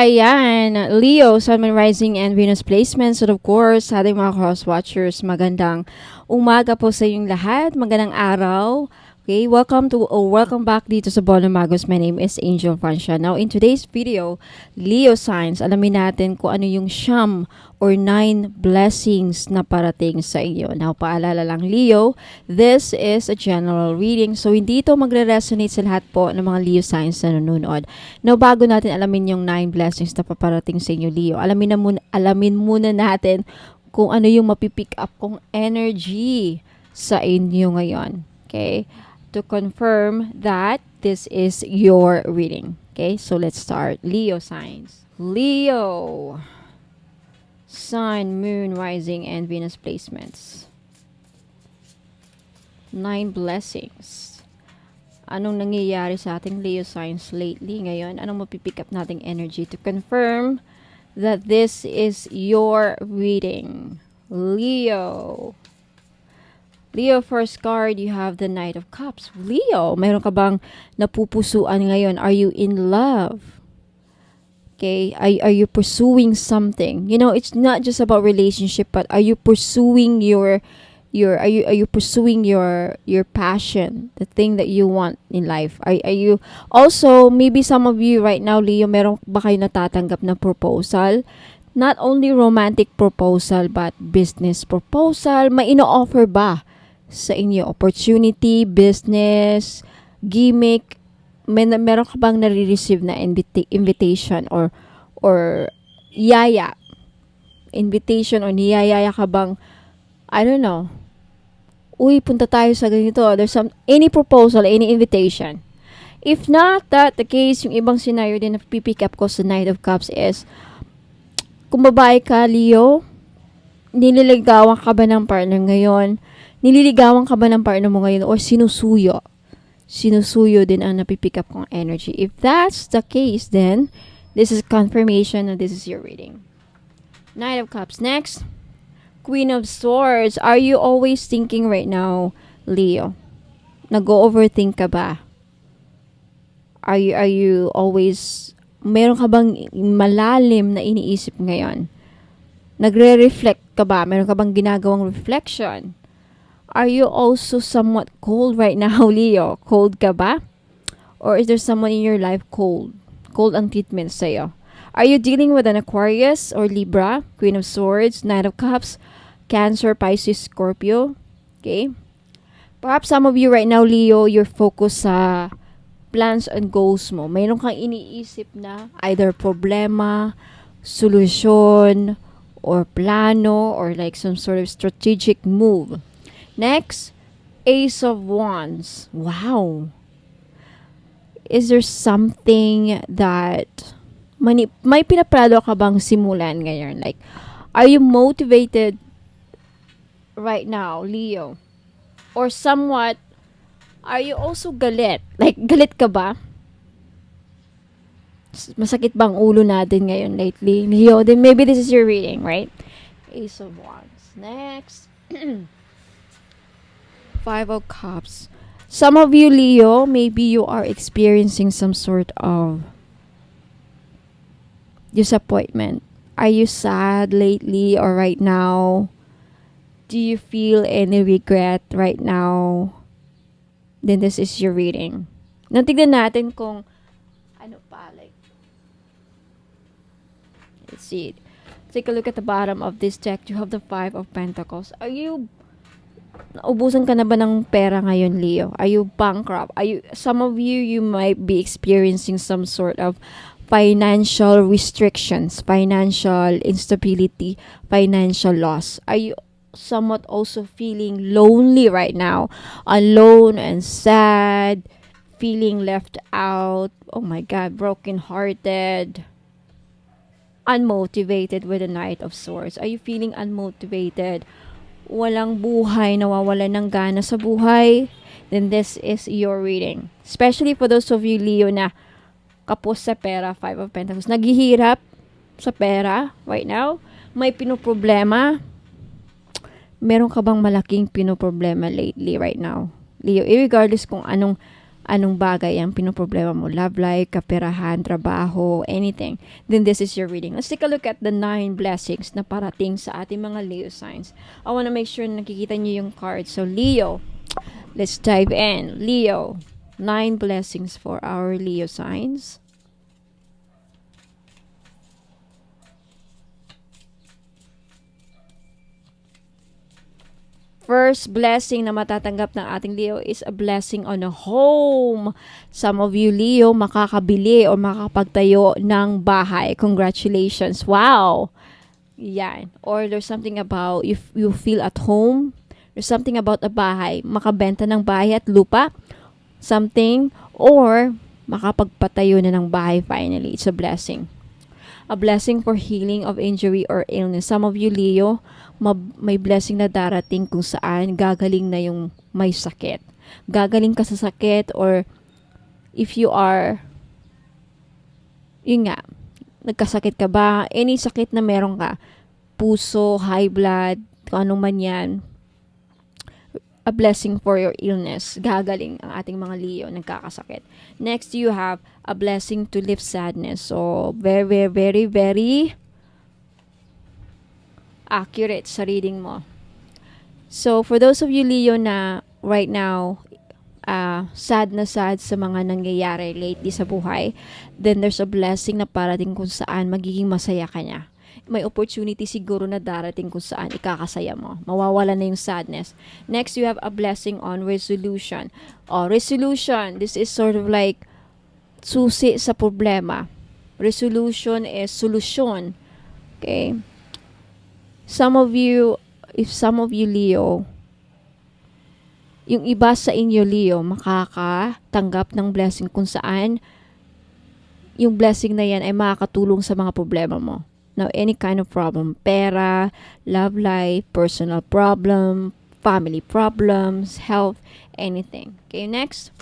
Ayan, Leo, Sun, Moon, Rising, and Venus placements. So of course, sa ating mga cross-watchers, magandang umaga po sa inyong lahat. Magandang araw. Okay, welcome back dito sa Bono Magos. My name is Angel Francia. Now, in today's video, Leo signs, alamin natin kung ano yung siyam or 9 blessings na parating sa iyo. Now, paalala lang Leo, this is a general reading. So, hindi ito magre-resonate sa lahat po ng mga Leo signs na nanonood. Now, bago natin alamin yung 9 blessings na paparating sa inyo, Leo, alamin muna natin kung ano yung mapipick up kong energy sa inyo ngayon. Okay? To confirm that this is your reading. Okay, so let's start. Leo signs. Leo. Sun, Moon, Rising, and Venus placements. 9 blessings. Anong nangyayari sa ating Leo signs lately ngayon? Anong mapipick up nating energy to confirm that this is your reading? Leo. Leo, first card, you have the Knight of Cups. Leo, mayroon ka bang napupusuan ngayon? Are you in love? Okay, are you pursuing something? You know, it's not just about relationship, but are you pursuing your pursuing your passion, the thing that you want in life? Are you also, maybe some of you right now, Leo, meron ba kayo natatanggap na proposal? Not only romantic proposal, but business proposal. May ino-offer ba sa inyo? Opportunity, business, gimmick, meron ka bang nare-receive na invitation or yaya? Invitation or niyayaya ka bang, I don't know, uy, punta tayo sa ganito. There's any proposal, any invitation. If not that the case, yung ibang scenario din na pipick up ko sa Knight of Cups is, kung babae ka, Leo, nililigawan ka ba ng partner ngayon? Nililigawan ka ba ng partner mo ngayon? Or sinusuyo? Sinusuyo din ang napipick up kong energy. If that's the case, then this is confirmation that this is your reading. Knight of Cups. Next, Queen of Swords. Are you always thinking right now, Leo? Nag-overthink ka ba? Are you always, meron ka bang malalim na iniisip ngayon? Nagre-reflect ka ba? Meron ka bang ginagawang reflection? Are you also somewhat cold right now, Leo? Cold ka ba? Or is there someone in your life cold? Cold ang treatment sa'yo. Are you dealing with an Aquarius or Libra? Queen of Swords, Knight of Cups, Cancer, Pisces, Scorpio. Okay? Perhaps some of you right now, Leo, you're focused sa plans and goals mo. Mayroon kang iniisip na either problema, solusyon, or plano, or like some sort of strategic move. Next, Ace of Wands. Wow. Is there something that may pinaplano ka bang simulan ngayon? Like, are you motivated right now, Leo? Or somewhat, are you also galit? Like, galit ka ba? Masakit bang ulo natin ngayon lately, Leo? Then maybe this is your reading, right? Ace of Wands. Next. Five of Cups. Some of you, Leo, maybe you are experiencing some sort of disappointment. Are you sad lately or right now? Do you feel any regret right now? Then this is your reading. Natignan natin kung ano pa, like, let's see. Take a look at the bottom of this deck. You have the Five of Pentacles. Naubusan ka na ba ng pera ngayon, Leo? Are you bankrupt? Some of you might be experiencing some sort of financial restrictions, financial instability, financial loss. Are you somewhat also feeling lonely right now? Alone and sad, feeling left out. Oh my God, brokenhearted. Unmotivated with the Knight of Swords. Are you feeling unmotivated? Walang buhay, nawawalan ng gana sa buhay? Then this is your reading. Especially for those of you, Leo, na kapos sa pera, Five of Pentacles. Naghihirap sa pera right now. May pinoproblema. Meron ka bang malaking pinoproblema lately right now, Leo? Regardless kung anong anong bagay ang pinoproblema mo, love life, kaperahan, trabaho, anything, then this is your reading. Let's take a look at the 9 blessings na parating sa ating mga Leo signs. I want to make sure na nakikita niyo yung card. So Leo, let's dive in. Leo, 9 blessings for our Leo signs. First blessing na matatanggap ng ating Leo is a blessing on a home. Some of you Leo makakabili o makakapagtayo ng bahay. Congratulations. Wow. Yan. Or there's something about if you feel at home. There's something about a bahay. Makabenta ng bahay at lupa. Something. Or makapagpatayo na ng bahay finally. It's a blessing. A blessing for healing of injury or illness. Some of you Leo, may blessing na darating kung saan gagaling na yung may sakit. Gagaling ka sa sakit, or if you are, yun nga, nagkasakit ka ba, any sakit na meron ka, puso, high blood, kung anong man yan, a blessing for your illness. Gagaling ang ating mga Leo nagkakasakit. Next, you have a blessing to lift sadness. So, very, very, very, very accurate sa reading mo. So, for those of you Leo na right now, sad na sad sa mga nangyayari lately sa buhay, then there's a blessing na parating kung saan magiging masaya ka niya. May opportunity siguro na darating kung saan ikakasaya mo. Mawawala na yung sadness. Next, you have a blessing on resolution. Resolution, this is sort of like susi sa problema. Resolution is solusyon. Okay? Some of you Leo, yung iba sa inyo Leo, makakatanggap ng blessing kung saan yung blessing na yan ay makakatulong sa mga problema mo. Now, any kind of problem, pera, love life, personal problem, family problems, health, anything. Okay, next.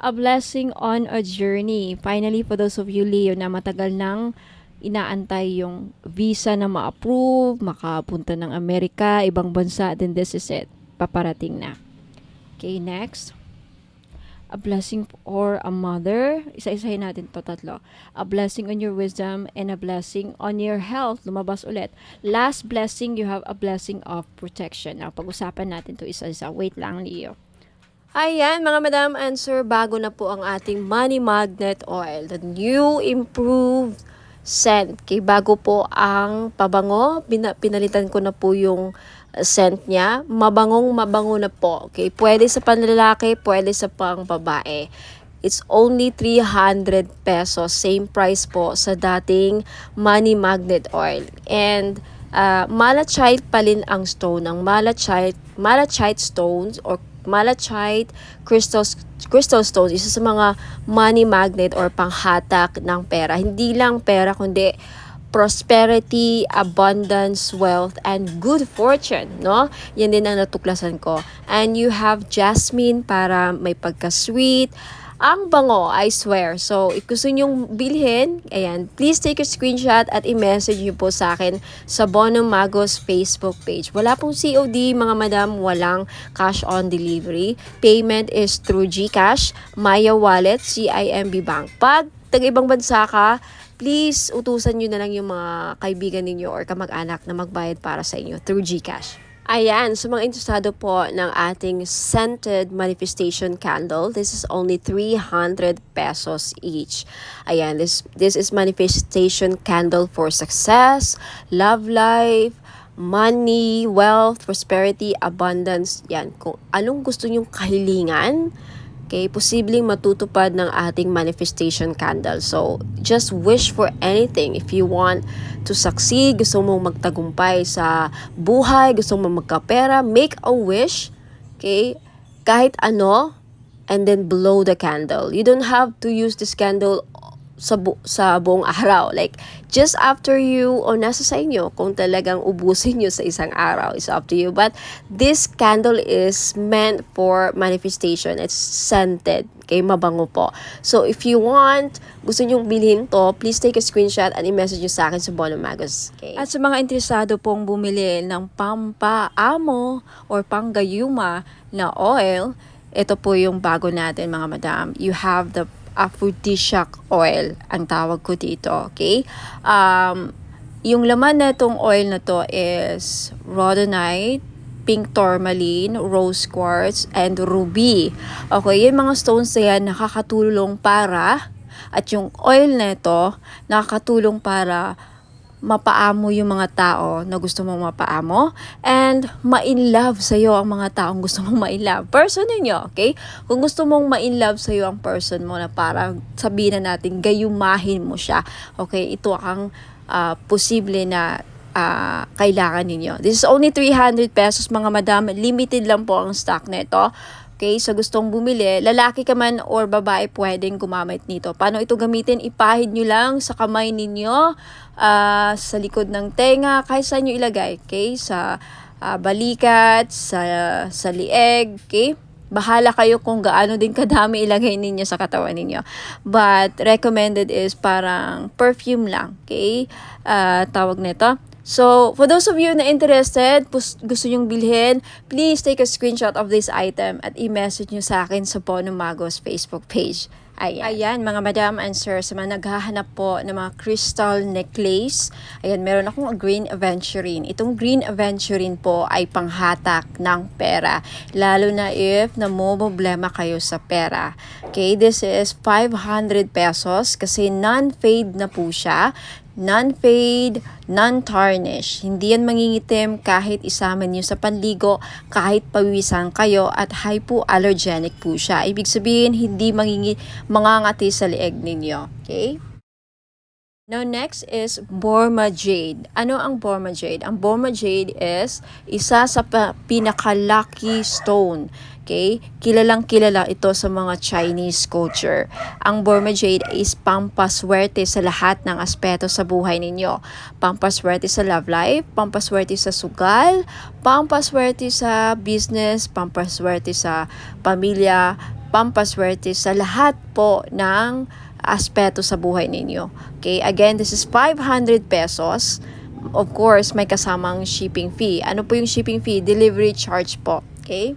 A blessing on a journey. Finally, for those of you Leo na matagal nang inaantay yung visa na ma-approve, makapunta ng Amerika, ibang bansa, then this is it. Paparating na. Okay, next. A blessing or a mother. Isa-isahin natin to tatlo. A blessing on your wisdom and a blessing on your health. Lumabas ulit. Last blessing, you have a blessing of protection. Now, pag-usapan natin to isa-isa. Wait lang, Leo. Ayan, mga madam, answer. Bago na po ang ating money magnet oil. The new improved scent. Okay, bago po ang pabango. Pinalitan ko na po yung scent niya. Mabango na po. Okay, pwede sa panlalaki, pwede sa pang babae. It's only 300 pesos. Same price po sa dating money magnet oil. And malachite pa rin ang stone. Ang malachite stones or malachite crystal stones, isa sa mga money magnet or panghatak ng pera. Hindi lang pera, kundi prosperity, abundance, wealth, and good fortune, no? Yan din ang natuklasan ko. And you have jasmine para may pagka-sweet. Ang bango, I swear. So, if gusto nyong bilhin, ayan, please take a screenshot at i-message nyo po sa akin sa Bono Magos Facebook page. Wala pong COD, mga madam, walang cash on delivery. Payment is through GCash, Maya Wallet, CIMB Bank. Pag taga-ibang bansa ka, please utusan nyo na lang yung mga kaibigan ninyo or kamag-anak na magbayad para sa inyo through GCash. Ayan, sa mga interesado po ng ating scented manifestation candle, this is only 300 pesos each. Ayan, this is manifestation candle for success, love life, money, wealth, prosperity, abundance. Yan, kung anong gusto nyong kahilingan, okay, posibleng matutupad ng ating manifestation candle. So, just wish for anything. If you want to succeed, gusto mong magtagumpay sa buhay, gusto mong magkapera, make a wish, okay, kahit ano, and then blow the candle. You don't have to use this candle sa buong araw. Like, just after you, o nasa sa inyo, kung talagang ubusin nyo sa isang araw, it's up to you. But this candle is meant for manifestation. It's scented. Okay, mabango po. So, if you want, gusto nyong bilhin to, please take a screenshot and i-message nyo sa akin sa Bono Magos. Okay? At sa mga interesado pong bumili ng pampaamo or panggayuma na oil, ito po yung bago natin mga madam. You have the aphrodisiac oil, ang tawag ko dito, okay? Yung laman na itong oil na to is rhodonite, pink tourmaline, rose quartz, and ruby. Okay, yung mga stones na yan nakakatulong para, at yung oil na ito, nakakatulong para mapaamo yung mga tao na gusto mong mapaamo and ma-in-love sa'yo ang mga taong gusto mong ma-in-love. Person ninyo, okay? Kung gusto mong ma-in-love sa'yo ang person mo na parang sabihin na natin, gayumahin mo siya. Okay, ito ang posible na kailangan ninyo. This is only 300 pesos mga madam. Limited lang po ang stock nito. Okay, sa gustong bumili, lalaki ka man or babae pwedeng gumamit nito. Paano ito gamitin? Ipahid nyo lang sa kamay ninyo, sa likod ng tenga, kahit saan nyo ilagay. Okay, sa balikat, sa lieg, okay? Bahala kayo kung gaano din kadami ilagay ninyo sa katawan ninyo. But recommended is parang perfume lang, okay? Tawag nito. So, for those of you na interested, gusto nyong bilhin, please take a screenshot of this item at i-message nyo sa akin sa Pono Magos Facebook page. Ayan mga madam and sir, sa mga naghahanap po ng mga crystal necklace, ayan, meron akong green aventurine. Itong green aventurine po ay panghatak ng pera, lalo na if namomroblema kayo sa pera. Okay, this is 500 pesos kasi non-fade na po siya. Non-fade, non-tarnish. Hindi yan mangingitim kahit isama niyo sa panligo, kahit pawisan kayo, at hypoallergenic po siya. Ibig sabihin, hindi mangangati sa leeg ninyo. Okay? Now, next is Borma Jade. Ano ang Borma Jade? Ang Borma Jade is isa sa pinaka-lucky stone. Okay? Kilalang kilala ito sa mga Chinese culture. Ang Borma Jade is pampaswerte sa lahat ng aspeto sa buhay ninyo. Pampaswerte sa love life, pampaswerte sa sugal, pampaswerte sa business, pampaswerte sa pamilya, pampaswerte sa lahat po ng aspeto sa buhay ninyo. Okay? Again, this is 500 pesos. Of course, may kasamang shipping fee. Ano po yung shipping fee? Delivery charge po. Okay?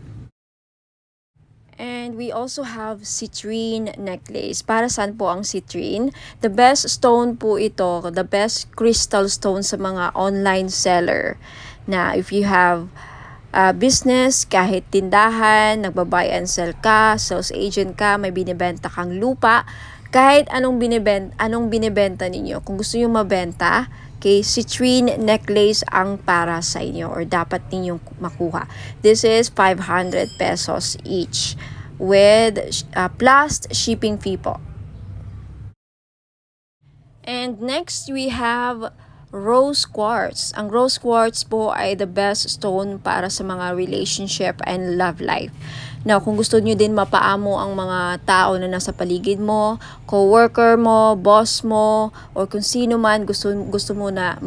And we also have citrine necklace. Para saan po ang citrine? The best stone po ito, the best crystal stone sa mga online seller. Na if you have business, kahit tindahan, nagbabuy and sell ka, sales agent ka, may binibenta kang lupa, kahit anong binibenta ninyo. Kung gusto nyo mabenta, okay, citrine necklace ang para sa inyo or dapat ninyong makuha. This is 500 pesos each with plus shipping fee po. And next we have rose quartz. Ang rose quartz po ay the best stone para sa mga relationship and love life. Now, kung gusto nyo din mapaamo ang mga tao na nasa paligid mo, co-worker mo, boss mo, or kung sino man gusto mo na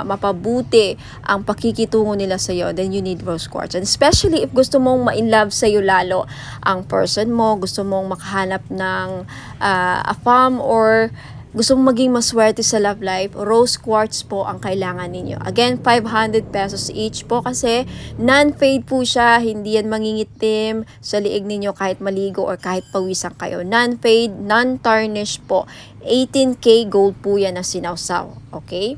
mapabuti ang pakikitungo nila sa iyo, then you need rose quartz. And especially if gusto mong ma-inlove sa iyo lalo ang person mo, gusto mong makahanap ng a fam or gusto mong maging maswerte sa love life, rose quartz po ang kailangan ninyo. Again, 500 pesos each po kasi non-fade po siya, hindi yan mangingitim sa liig ninyo kahit maligo or kahit pawisan kayo. Non-fade, non-tarnish po. 18K gold po yan na sinawsaw. Okay?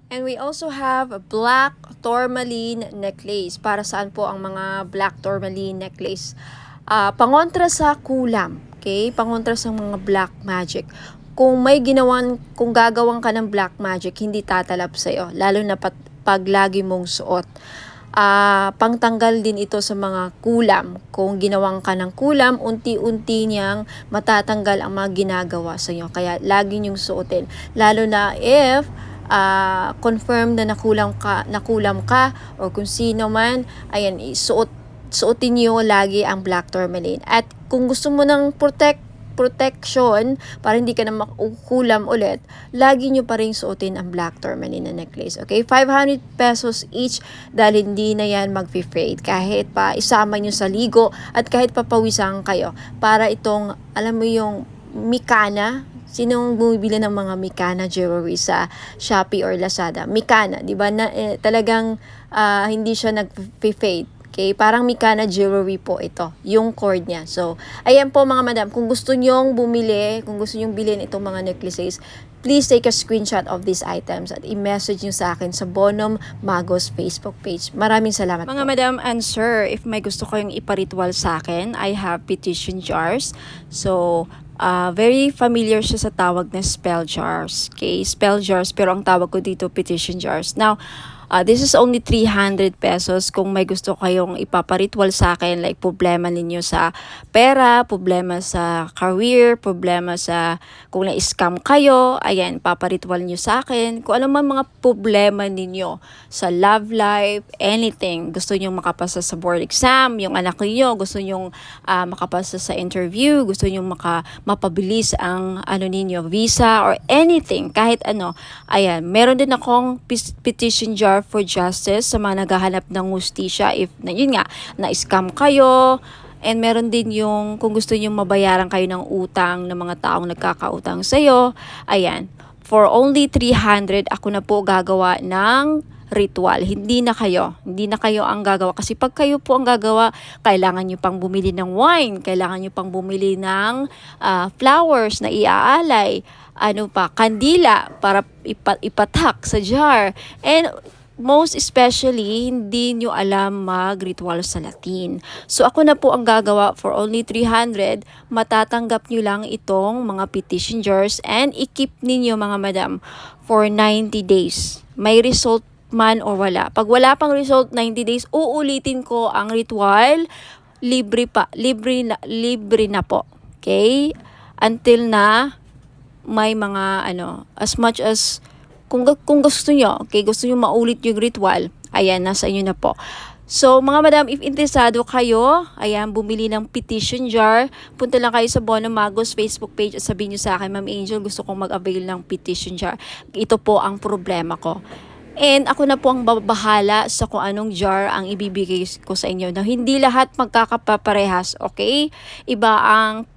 And we also have a black tourmaline necklace. Para saan po ang mga black tourmaline necklace? Pangontra sa kulam. Okay? Pangontra sa mga black magic. Kung gagawang ka ng black magic, hindi tatalab sa'yo. Lalo na pag lagi mong suot. Pangtanggal din ito sa mga kulam. Kung ginawang ka ng kulam, unti-unti niyang matatanggal ang mga ginagawa sa iyo. Kaya lagi niyong suotin. Lalo na if confirm na nakulam ka or kung sino man, ayan, suotin niyo lagi ang black tourmaline. At kung gusto mo ng protection para hindi ka na makukulam ulit, lagi nyo pa rin suotin ang black tourmaline na necklace. Okay? 500 pesos each dahil hindi na yan mag-fade. Kahit pa isama nyo sa ligo at kahit papawisan kayo. Para itong, alam mo yung Mikana, sinong bumibili ng mga Mikana jewelry sa Shopee or Lazada? Mikana, di ba? Talagang hindi siya nag-fade. Okay, parang Mikana jewelry po ito, yung cord niya. So, ayan po mga madam, kung gusto nyong bumili, kung gusto nyong bilhin itong mga necklaces, please take a screenshot of these items at i-message nyo sa akin sa Bonum Magos Facebook page. Maraming salamat Mga po. madam and sir, if may gusto kayong iparitual sa akin, I have petition jars. So, very familiar siya sa tawag na spell jars. Okay, spell jars, pero ang tawag ko dito petition jars. Now, this is only 300 pesos kung may gusto kayong ipaparitual sa akin, like problema ninyo sa pera, problema sa career, problema sa kung na-scam kayo, ayan, paparitual nyo sa akin. Kung ano man mga problema ninyo sa love life, anything, gusto nyo makapasa sa board exam, yung anak niyo gusto nyo makapasa sa interview, gusto nyo mapabilis ang ninyo, visa or anything, kahit ano, ayan, meron din akong petition jar for justice sa mga naghahanap ng hustisya if yun nga na-scam kayo, and meron din yung kung gusto niyo mabayaran kayo ng utang ng mga taong nagkakautang sa iyo. Ayan, for only 300 ako na po gagawa ng ritual. Hindi na kayo ang gagawa, kasi pag kayo po ang gagawa, kailangan nyo pang bumili ng wine, kailangan nyo pang bumili ng flowers na iaalay, kandila para ipatak sa jar, and most especially, hindi nyo alam mag-ritual sa Latin. So, ako na po ang gagawa for only 300. Matatanggap nyo lang itong mga petition jars and i-keep ninyo mga madam for 90 days. May result man or wala. Pag wala pang result 90 days, uulitin ko ang ritual. Libre na po. Okay? Until na may mga as much as kung gusto nyo, okay, gusto nyo maulit yung ritual, ayan, nasa inyo na po. So, mga madam, if interesado kayo, ayan, bumili ng petition jar, punta lang kayo sa Bonum Magos Facebook page at sabihin nyo sa akin, Ma'am Angel, gusto kong mag-avail ng petition jar. Ito po ang problema ko. And ako na po ang babahala sa kung anong jar ang ibibigay ko sa inyo. Na hindi lahat magkakaparehas, okay? Iba ang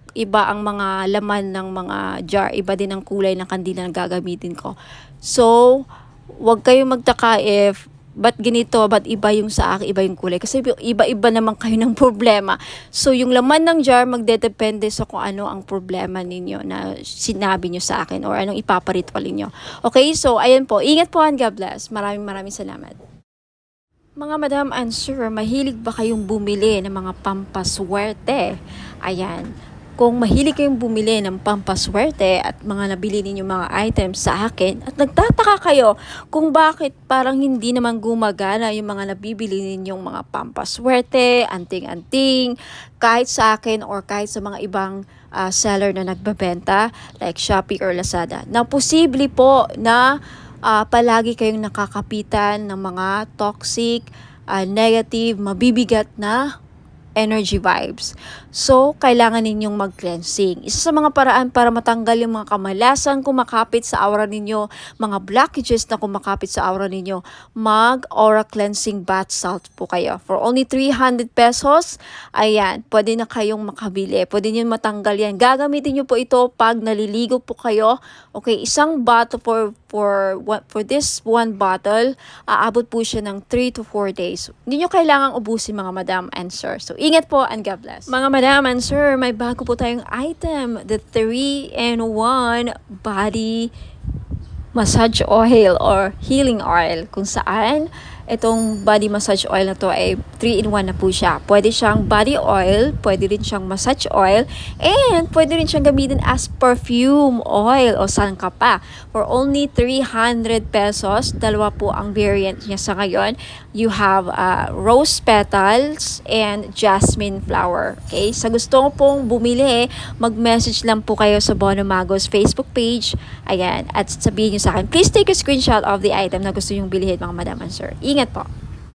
mga laman ng mga jar, iba din ang kulay ng kandila na gagamitin ko. So, wag kayong magtaka if ba't ganito, ba't iba yung sa akin, iba yung kulay. Kasi iba-iba naman kayo ng problema. So, yung laman ng jar magdedepende sa kung ano ang problema ninyo na sinabi nyo sa akin or anong ipaparitual ninyo. Okay, so ayan po. Ingat po and God bless. Maraming salamat. Mga madam and sir, mahilig ba kayong bumili ng mga pampaswerte? Ayan. Kung mahilig kayong bumili ng pampaswerte at mga nabili ninyong mga items sa akin at nagtataka kayo kung bakit parang hindi naman gumagana yung mga nabibili ninyong mga pampaswerte, anting-anting, kahit sa akin or kahit sa mga ibang seller na nagbabenta like Shopee or Lazada. Na posible po na palagi kayong nakakapitan ng mga toxic, negative, mabibigat na energy vibes. So, kailangan ninyong mag-cleansing. Isa sa mga paraan para matanggal yung mga kamalasan kumakapit sa aura ninyo, mga blockages na kumakapit sa aura ninyo, mag-aura cleansing bath salt po kayo. For only 300 pesos, ayan, pwede na kayong makabili. Pwede nyo matanggal yan. Gagamitin nyo po ito pag naliligo po kayo. Okay, isang bottle for this one bottle, aabot po siya ng 3 to 4 days. Hindi nyo kailangang ubusin mga madam and sir. So, ingat po and God bless. Mga madam and sir, may bago po tayong item, the 3-in-1 body massage oil or healing oil, kung saan itong body massage oil na to ay 3-in-1 na po siya. Pwede siyang body oil, pwede rin siyang massage oil, and pwede rin siyang gamitin as perfume oil o saan ka pa. For only 300 pesos, dalawa po ang variant niya sa ngayon. You have rose petals and jasmine flower. Okay? Sa gusto pong bumili, mag-message lang po kayo sa Bonum Magos Facebook page. Ayan, at sabihin nyo sa akin, please take a screenshot of the item na gusto nyong bilhin mga madam and sir. Ingat po.